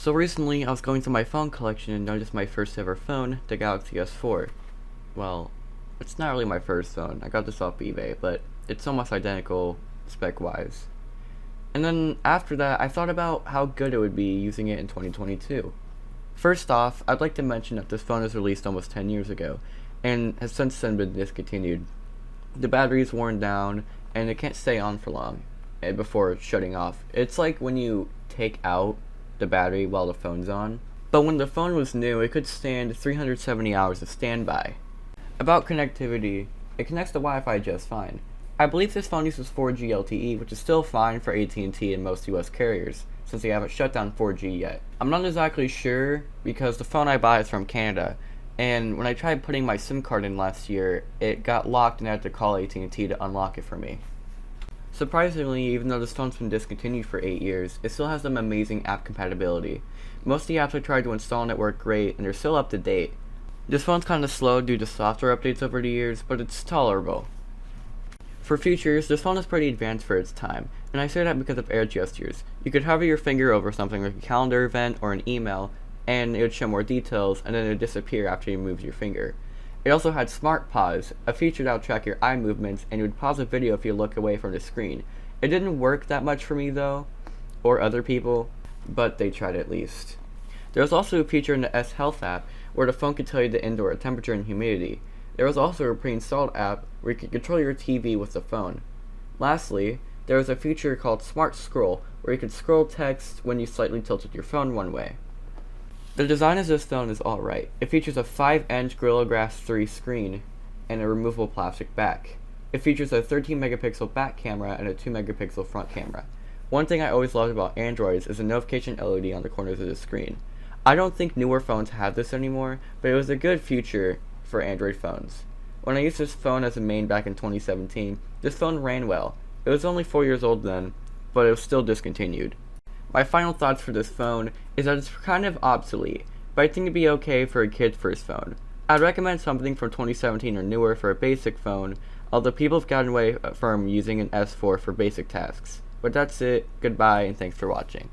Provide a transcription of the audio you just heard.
So recently, I was going through my phone collection and noticed my first ever phone, the Galaxy S4. Well, it's not really my first phone. I got this off eBay, but it's almost identical spec-wise. And then after that, I thought about how good it would be using it in 2022. First off, I'd like to mention that this phone was released almost 10 years ago, and has since then been discontinued. The battery's worn down, and it can't stay on for long before shutting off. It's like when you take out the battery while the phone's on. But when the phone was new, it could stand 370 hours of standby. About connectivity, it connects to Wi-Fi just fine. I believe this phone uses 4G LTE, which is still fine for AT&T and most US carriers, since they haven't shut down 4G yet. I'm not exactly sure, because the phone I bought is from Canada, and when I tried putting my SIM card in last year, it got locked and I had to call AT&T to unlock it for me. Surprisingly, even though this phone's been discontinued for 8 years, it still has some amazing app compatibility. Most of the apps I tried to install on it work great, and they're still up to date. This phone's kinda slow due to software updates over the years, but it's tolerable. For features, this phone is pretty advanced for its time, and I say that because of air gestures. You could hover your finger over something like a calendar event or an email, and it would show more details, and then it would disappear after you moved your finger. It also had Smart Pause, a feature that would track your eye movements, and it would pause a video if you look away from the screen. It didn't work that much for me though, or other people, but they tried at least. There was also a feature in the S Health app where the phone could tell you the indoor temperature and humidity. There was also a pre-installed app where you could control your TV with the phone. Lastly, there was a feature called Smart Scroll where you could scroll text when you slightly tilted your phone one way. The design of this phone is alright. It features a 5-inch Gorilla Glass 3 screen and a removable plastic back. It features a 13 megapixel back camera and a 2 megapixel front camera. One thing I always loved about Androids is the notification LED on the corners of the screen. I don't think newer phones have this anymore, but it was a good feature for Android phones. When I used this phone as a main back in 2017, this phone ran well. It was only 4 years old then, but it was still discontinued. My final thoughts for this phone is that it's kind of obsolete, but I think it'd be okay for a kid's first phone. I'd recommend something from 2017 or newer for a basic phone, although people have gotten away from using an S4 for basic tasks. But that's it, goodbye, and thanks for watching.